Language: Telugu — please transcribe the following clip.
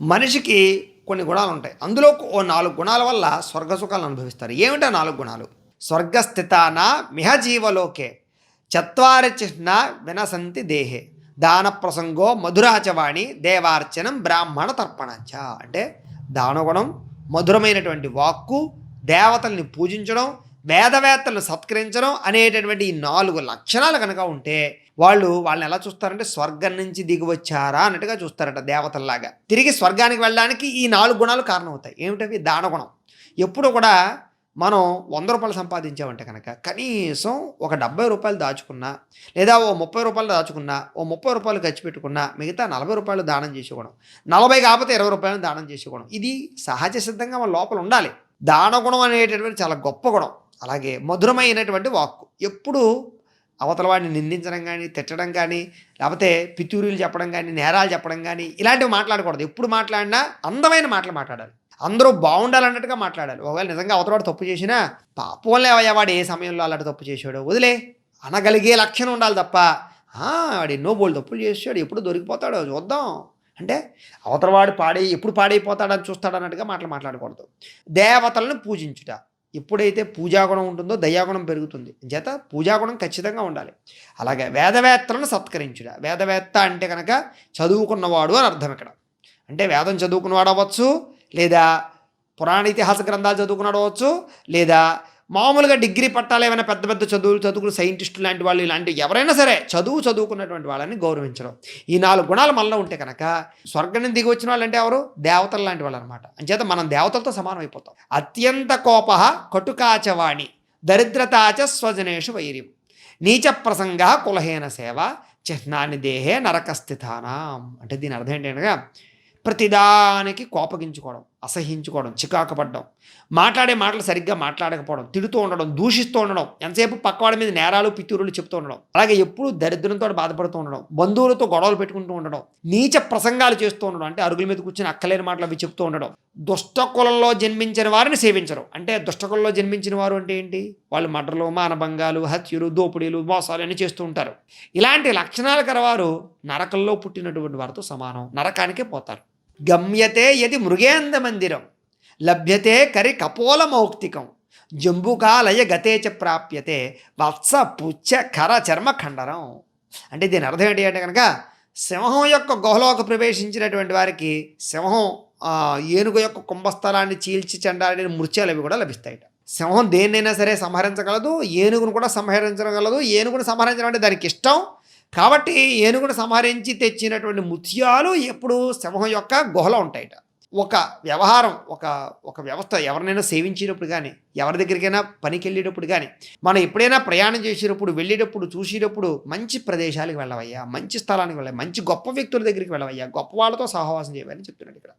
మనిషికి కొన్ని గుణాలు ఉంటాయి. అందులో ఓ 4 గుణాల వల్ల స్వర్గ సుఖాలను అనుభవిస్తారు. ఏమిటా 4 గుణాలు? స్వర్గస్థితాన మిహ జీవలోకే చత్వారి చిహ్న వినసంతి దేహే దాన ప్రసంగో మధురాచవాణి దేవార్చనం బ్రాహ్మణ తర్పణంచ. అంటే దానగుణం, మధురమైనటువంటి వాక్కు, దేవతల్ని పూజించడం, వేదవేత్తలను సత్కరించడం అనేటటువంటి ఈ 4 లక్షణాలు కనుక ఉంటే వాళ్ళని ఎలా చూస్తారంటే స్వర్గం నుంచి దిగి వచ్చారా అన్నట్టుగా చూస్తారట దేవతల్లాగా. తిరిగి స్వర్గానికి వెళ్ళడానికి ఈ 4 గుణాలు కారణం అవుతాయి. ఏమిటవి? దానగుణం. ఎప్పుడు కూడా మనం 100 రూపాయలు సంపాదించామంటే కనుక కనీసం ఒక 70 రూపాయలు దాచుకున్నా, లేదా ఓ 30 రూపాయలు దాచుకున్నా, ఓ 30 రూపాయలు ఖర్చు పెట్టుకున్నా, మిగతా 40 రూపాయలు దానం చేసుకోవడం, 40 కాకపోతే 20 రూపాయలు దానం చేసుకోవడం, ఇది సహజ సిద్ధంగా మన లోపల ఉండాలి. దానగుణం అనేటటువంటి చాలా గొప్ప గుణం. అలాగే మధురమైనటువంటి వాక్కు. ఎప్పుడు అవతల వాడిని నిందించడం కానీ, తిట్టడం కానీ, లేకపోతే పితూరీలు చెప్పడం కానీ, నేరాలు చెప్పడం కానీ ఇలాంటివి మాట్లాడకూడదు. ఎప్పుడు మాట్లాడినా అందమైన మాటలు మాట్లాడాలి. అందరూ బాగుండాలన్నట్టుగా మాట్లాడాలి. ఒకవేళ నిజంగా అవతలవాడు తప్పు చేసినా పాపంలే వాడు ఏ సమయంలో అలాంటి తప్పు చేసాడు వదిలే అనగలిగే లక్షణం ఉండాలి తప్ప వాడు ఎన్నో బోళ్ళు తప్పులు చేసాడు ఎప్పుడు దొరికిపోతాడో చూద్దాం అంటే అవతలవాడు ఎప్పుడు పాడైపోతాడని చూస్తాడు అన్నట్టుగా మాట్లాడకూడదు. దేవతలను పూజించుట. ఎప్పుడైతే పూజాగుణం ఉంటుందో దయాగుణం పెరుగుతుంది. చేత పూజాగుణం ఖచ్చితంగా ఉండాలి. అలాగే వేదవేత్తలను సత్కరించుట. వేదవేత్త అంటే కనుక చదువుకున్నవాడు అని అర్థం ఇక్కడ. అంటే వేదం చదువుకున్నవాడు అవ్వచ్చు, లేదా పురాణ ఇతిహాస గ్రంథాలు చదువుకున్నాడు అవ్వచ్చు, లేదా మామూలుగా డిగ్రీ పట్టాలు ఏమైనా పెద్ద పెద్ద చదువుకున్న సైంటిస్టులు లాంటి వాళ్ళు, ఇలాంటి ఎవరైనా సరే చదువుకున్నటువంటి వాళ్ళని గౌరవించడం. ఈ 4 గుణాలు మనలో ఉంటే కనుక స్వర్గం దిగి వచ్చిన వాళ్ళు అంటే ఎవరు? దేవతలు లాంటి వాళ్ళు అనమాట. అంచేత మనం దేవతలతో సమానం అయిపోతాం. అత్యంత కోప కటుకాచవాణి దరిద్రతాచ స్వజనేషు వైర్యం నీచ ప్రసంగ కులహేన సేవ చిహ్నాన్ని దేహే నరకస్థితానాం. అంటే దీని అర్థం ఏంటనగా ప్రతిదానికి కోపగించుకోవడం, అసహించుకోవడం, చికాకు పడడం, మాట్లాడే మాటలు సరిగ్గా మాట్లాడకపోవడం, తిడుతూ ఉండడం, దూషిస్తూ ఉండడం, ఎంతసేపు పక్కవాడి మీద నేరాలు పితూరులు చెప్తూ ఉండడం, అలాగే ఎప్పుడు దరిద్రంతో బాధపడుతూ ఉండడం, బంధువులతో గొడవలు పెట్టుకుంటూ ఉండడం, నీచ ప్రసంగాలు చేస్తూ ఉండడం, అంటే అరుగుల మీద కూర్చొని అక్కలేని మాటలు అవి చెప్తూ ఉండడం, దుష్ట కులంలో జన్మించిన వారిని సేవించరు. అంటే దుష్ట కులంలో జన్మించిన వారు అంటే ఏంటి? వాళ్ళు మర్డర్లు, మానభంగాలు, హత్యలు, దోపిడీలు, మోసాలు అన్నీ చేస్తూ ఉంటారు. ఇలాంటి లక్షణాలు కలవారు నరకంలో పుట్టినటువంటి వారితో సమానం, నరకానికే పోతారు. గమ్యతే యది మృగేంద మందిరం లభ్యతే కరి కపోల మౌక్తికం జంబుకాలయ గతే చ ప్రాప్యతే వత్స పుచ్చ ఖర చర్మ ఖండరం. అంటే దీని అర్థం ఏంటి అంటే కనుక సింహం యొక్క గుహలోకి ప్రవేశించినటువంటి వారికి సింహం ఏనుగు యొక్క కుంభస్థలాన్ని చీల్చి చెండాలని మృత్యాలు అవి కూడా లభిస్తాయట. సింహం దేన్నైనా సరే సంహరించగలదు, ఏనుగును కూడా సంహరించగలదు. ఏనుగును సంహరించడం అంటే దానికి ఇష్టం కాబట్టి ఏనుగును సంహరించి తెచ్చినటువంటి ముత్యాలు ఎప్పుడు సింహం యొక్క గుహలో ఉంటాయట. ఒక వ్యవహారం, ఒక వ్యవస్థ ఎవరినైనా సేవించేటప్పుడు కానీ, ఎవరి దగ్గరికైనా పనికి వెళ్ళేటప్పుడు కానీ, మనం ఎప్పుడైనా ప్రయాణం చేసేటప్పుడు, వెళ్ళేటప్పుడు, చూసేటప్పుడు మంచి ప్రదేశాలకు వెళ్ళవయ్యా, మంచి స్థలానికి వెళ్ళాలి, మంచి గొప్ప వ్యక్తుల దగ్గరికి వెళ్ళవయ్యా, గొప్ప వాళ్ళతో సహవాసం చేయమని చెప్తున్నాడు ఇక్కడ.